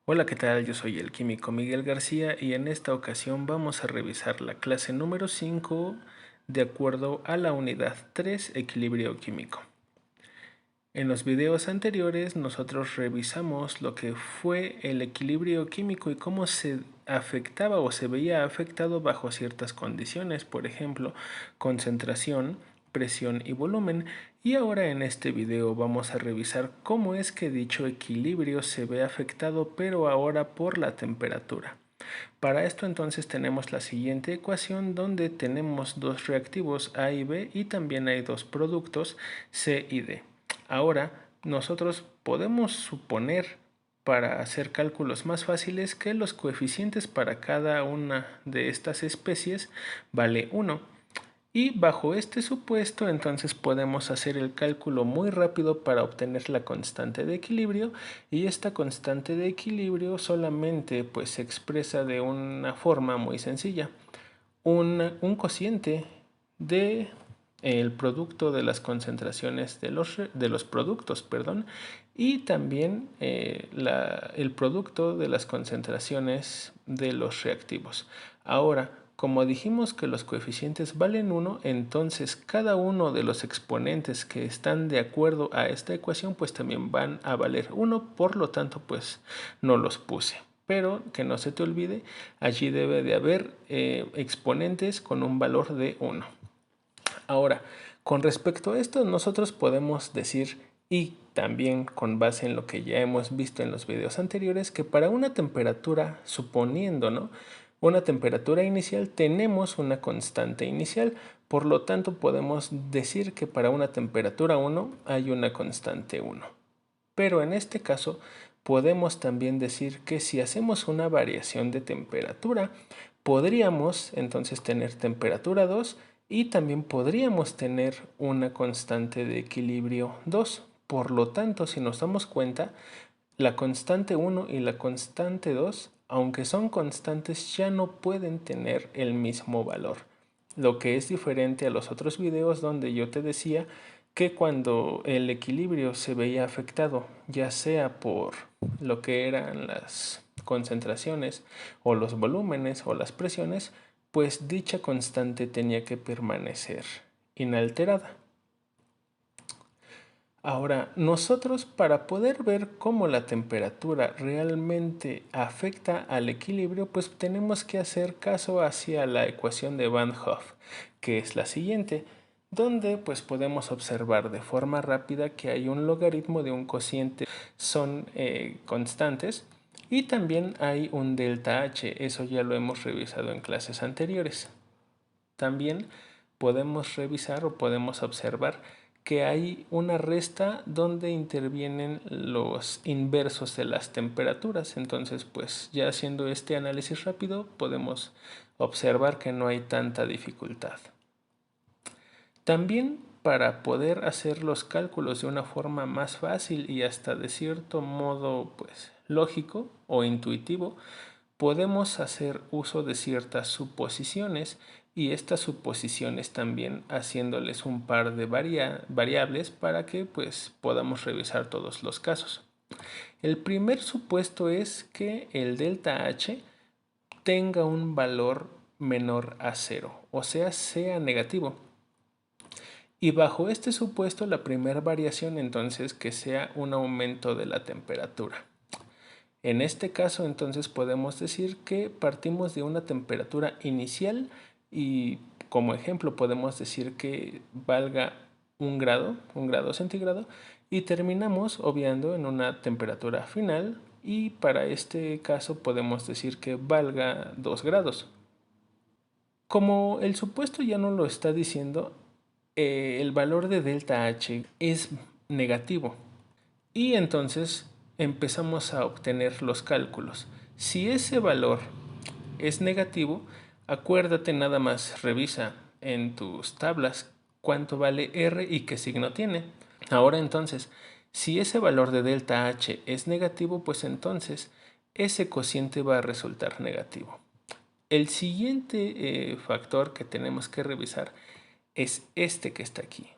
Hola, ¿qué tal? Yo soy el químico Miguel García y en esta ocasión vamos a revisar la clase número 5 de acuerdo a la unidad 3, equilibrio químico. En los videos anteriores nosotros revisamos lo que fue el equilibrio químico y cómo se afectaba o se veía afectado bajo ciertas condiciones, por ejemplo, concentración, presión y volumen. Y ahora en este video vamos a revisar cómo es que dicho equilibrio se ve afectado, pero ahora por la temperatura. Para esto entonces tenemos la siguiente ecuación donde tenemos dos reactivos A y B y también hay dos productos C y D. Ahora nosotros podemos suponer, para hacer cálculos más fáciles, que los coeficientes para cada una de estas especies vale 1. Y bajo este supuesto entonces podemos hacer el cálculo muy rápido para obtener la constante de equilibrio, y esta constante de equilibrio solamente pues se expresa de una forma muy sencilla. Un cociente de el producto de las concentraciones de los productos, perdón, y también el producto de las concentraciones de los reactivos. Ahora, como dijimos que los coeficientes valen 1, entonces cada uno de los exponentes que están de acuerdo a esta ecuación pues también van a valer 1, por lo tanto pues no los puse. Pero que no se te olvide, allí debe de haber exponentes con un valor de 1. Ahora, con respecto a esto, nosotros podemos decir, y también con base en lo que ya hemos visto en los videos anteriores, que para una temperatura, suponiendo, ¿no?, una temperatura inicial, tenemos una constante inicial. Por lo tanto, podemos decir que para una temperatura 1 hay una constante 1. Pero en este caso, podemos también decir que si hacemos una variación de temperatura, podríamos entonces tener temperatura 2 y también podríamos tener una constante de equilibrio 2. Por lo tanto, si nos damos cuenta, la constante 1 y la constante 2, aunque son constantes, ya no pueden tener el mismo valor. Lo que es diferente a los otros videos donde yo te decía que cuando el equilibrio se veía afectado, ya sea por lo que eran las concentraciones o los volúmenes o las presiones, pues dicha constante tenía que permanecer inalterada. Ahora, nosotros, para poder ver cómo la temperatura realmente afecta al equilibrio, pues tenemos que hacer caso hacia la ecuación de Van Hoff, que es la siguiente, donde pues podemos observar de forma rápida que hay un logaritmo de un cociente, son constantes, y también hay un delta H, eso ya lo hemos revisado en clases anteriores. También podemos revisar o podemos observar que hay una resta donde intervienen los inversos de las temperaturas. Entonces, pues ya haciendo este análisis rápido, podemos observar que no hay tanta dificultad. También, para poder hacer los cálculos de una forma más fácil y hasta de cierto modo pues lógico o intuitivo, podemos hacer uso de ciertas suposiciones, y estas suposiciones también haciéndoles un par de variables para que pues podamos revisar todos los casos. El primer supuesto es que el delta H tenga un valor menor a 0, o sea negativo. Y bajo este supuesto, la primera variación entonces que sea un aumento de la temperatura. En este caso entonces podemos decir que partimos de una temperatura inicial y como ejemplo podemos decir que valga un grado centígrado, y terminamos obviando en una temperatura final, y para este caso podemos decir que valga 2 grados. Como el supuesto ya no lo está diciendo, el valor de delta H es negativo. Y entonces empezamos a obtener los cálculos. Si ese valor es negativo, acuérdate, nada más revisa en tus tablas cuánto vale R y qué signo tiene. Ahora entonces, si ese valor de delta H es negativo, pues entonces ese cociente va a resultar negativo. El siguiente factor que tenemos que revisar es este que está aquí.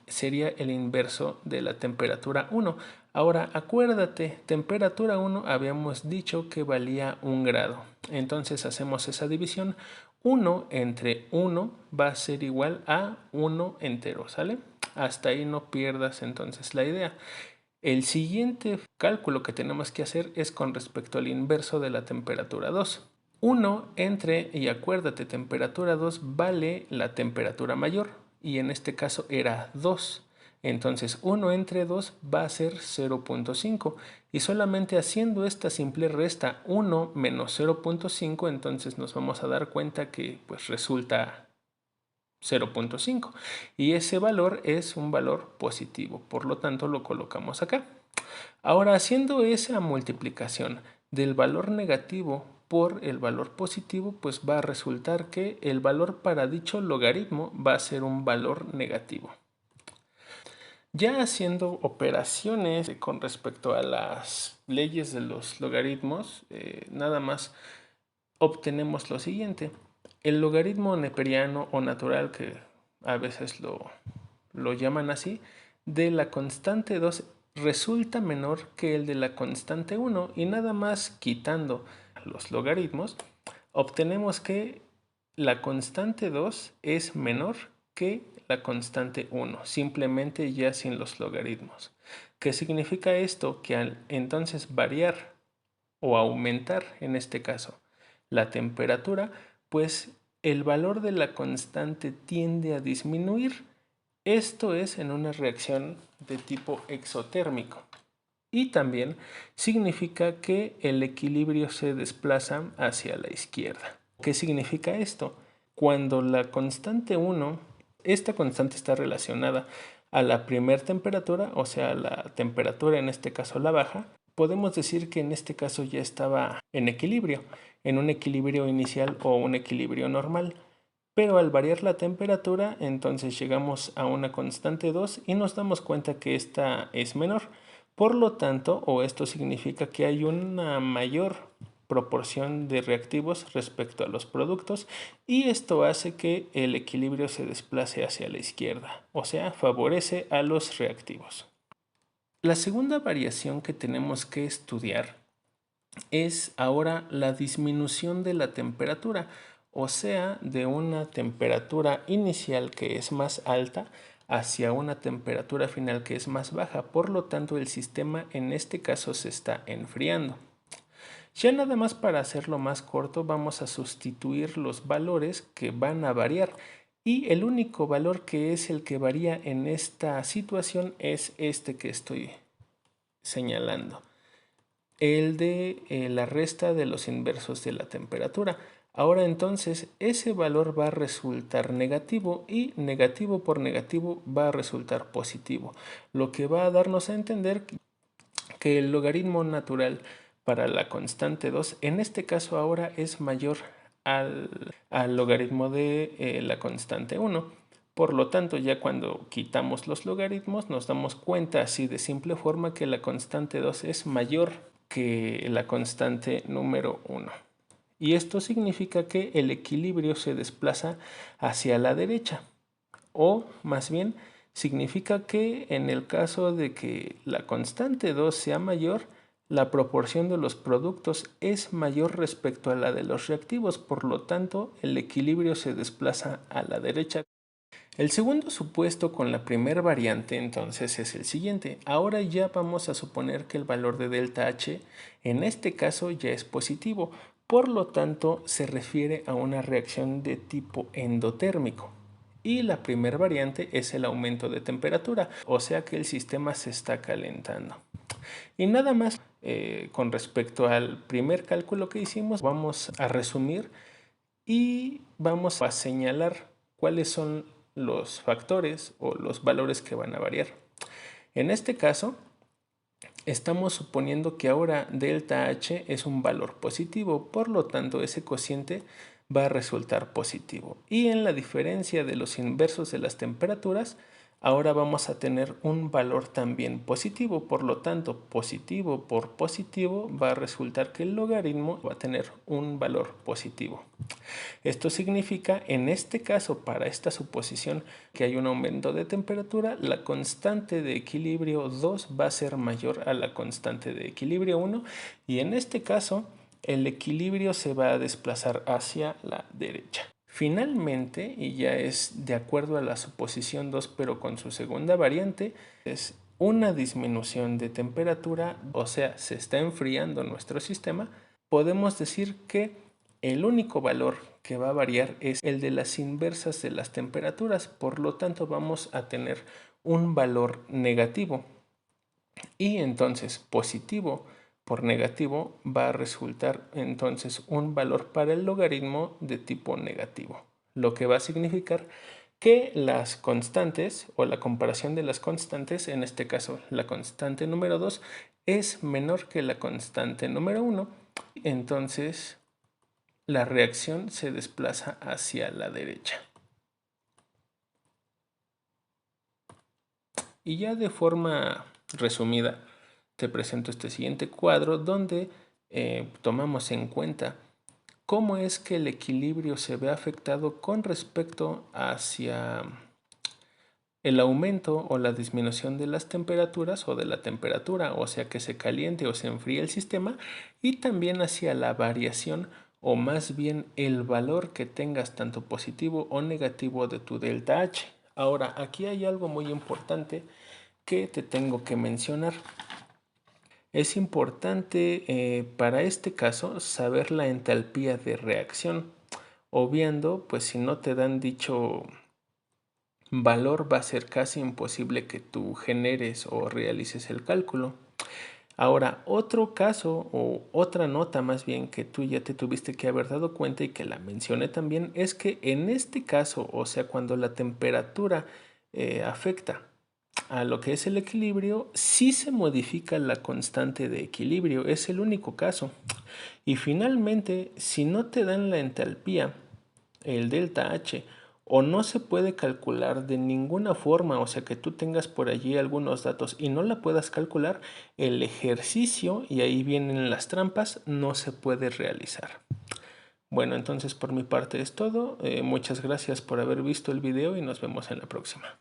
Sería el inverso de la temperatura 1. Ahora acuérdate, temperatura 1 habíamos dicho que valía 1 grado. Entonces hacemos esa división. 1 entre 1 va a ser igual a 1 entero, ¿sale? Hasta ahí no pierdas entonces la idea. El siguiente cálculo que tenemos que hacer es con respecto al inverso de la temperatura 2. 1 entre, y acuérdate, temperatura 2 vale la temperatura mayor, y en este caso era 2. Entonces 1 entre 2 va a ser 0.5, y solamente haciendo esta simple resta 1 menos 0.5, entonces nos vamos a dar cuenta que pues resulta 0.5, y ese valor es un valor positivo, por lo tanto lo colocamos acá. Ahora, haciendo esa multiplicación del valor negativo por el valor positivo, pues va a resultar que el valor para dicho logaritmo va a ser un valor negativo. Ya haciendo operaciones con respecto a las leyes de los logaritmos, nada más obtenemos lo siguiente. El logaritmo neperiano o natural, que a veces lo llaman así, de la constante 2 resulta menor que el de la constante 1, y nada más quitando los logaritmos, obtenemos que la constante 2 es menor que la constante 1, simplemente ya sin los logaritmos. ¿Qué significa esto? Que al entonces variar o aumentar, en este caso, la temperatura, pues el valor de la constante tiende a disminuir. Esto es en una reacción de tipo exotérmico. Y también significa que el equilibrio se desplaza hacia la izquierda. ¿Qué significa esto? Cuando la constante 1, esta constante está relacionada a la primera temperatura, o sea, la temperatura, en este caso la baja, podemos decir que en este caso ya estaba en equilibrio, en un equilibrio inicial o un equilibrio normal. Pero al variar la temperatura, entonces llegamos a una constante 2 y nos damos cuenta que esta es menor. Por lo tanto, o esto significa que hay una mayor proporción de reactivos respecto a los productos, y esto hace que el equilibrio se desplace hacia la izquierda, o sea, favorece a los reactivos. La segunda variación que tenemos que estudiar es ahora la disminución de la temperatura, o sea, de una temperatura inicial que es más alta hacia una temperatura final que es más baja. Por lo tanto, el sistema en este caso se está enfriando. Ya nada más para hacerlo más corto, vamos a sustituir los valores que van a variar, y el único valor que es el que varía en esta situación es este que estoy señalando, el de la resta de los inversos de la temperatura. Ahora entonces ese valor va a resultar negativo, y negativo por negativo va a resultar positivo, lo que va a darnos a entender que el logaritmo natural para la constante 2 en este caso ahora es mayor al logaritmo de la constante 1. Por lo tanto, ya cuando quitamos los logaritmos nos damos cuenta así de simple forma que la constante 2 es mayor que la constante número 1. Y esto significa que el equilibrio se desplaza hacia la derecha, o más bien significa que en el caso de que la constante 2 sea mayor, la proporción de los productos es mayor respecto a la de los reactivos, por lo tanto el equilibrio se desplaza a la derecha. El segundo supuesto con la primera variante entonces es el siguiente. Ahora ya vamos a suponer que el valor de delta H en este caso ya es positivo, por lo tanto se refiere a una reacción de tipo endotérmico. Y la primera variante es el aumento de temperatura, o sea que el sistema se está calentando. Y nada más con respecto al primer cálculo que hicimos, vamos a resumir y vamos a señalar cuáles son los factores o los valores que van a variar. En este caso, estamos suponiendo que ahora delta H es un valor positivo, por lo tanto ese cociente va a resultar positivo. Y en la diferencia de los inversos de las temperaturas, ahora vamos a tener un valor también positivo. Por lo tanto, positivo por positivo va a resultar que el logaritmo va a tener un valor positivo. Esto significa, en este caso, para esta suposición que hay un aumento de temperatura, la constante de equilibrio 2 va a ser mayor a la constante de equilibrio 1 y en este caso el equilibrio se va a desplazar hacia la derecha. Finalmente, y ya es de acuerdo a la suposición 2 pero con su segunda variante, es una disminución de temperatura, o sea, se está enfriando nuestro sistema, podemos decir que el único valor que va a variar es el de las inversas de las temperaturas, por lo tanto vamos a tener un valor negativo. Y entonces positivo por negativo va a resultar entonces un valor para el logaritmo de tipo negativo, lo que va a significar que las constantes o la comparación de las constantes, en este caso la constante número 2, es menor que la constante número 1, entonces la reacción se desplaza hacia la derecha. Y ya de forma resumida, te presento este siguiente cuadro donde tomamos en cuenta cómo es que el equilibrio se ve afectado con respecto hacia el aumento o la disminución de las temperaturas o de la temperatura, o sea que se caliente o se enfríe el sistema, y también hacia la variación o más bien el valor que tengas tanto positivo o negativo de tu delta H. Ahora, aquí hay algo muy importante que te tengo que mencionar. Es importante para este caso saber la entalpía de reacción. Obviando, pues si no te dan dicho valor va a ser casi imposible que tú generes o realices el cálculo. Ahora, otro caso o otra nota más bien que tú ya te tuviste que haber dado cuenta y que la mencioné también es que en este caso, o sea, cuando la temperatura afecta a lo que es el equilibrio, sí se modifica la constante de equilibrio, es el único caso. Y finalmente, si no te dan la entalpía, el delta H, o no se puede calcular de ninguna forma, o sea que tú tengas por allí algunos datos y no la puedas calcular, el ejercicio, y ahí vienen las trampas, no se puede realizar. Bueno, entonces por mi parte es todo. Muchas gracias por haber visto el video y nos vemos en la próxima.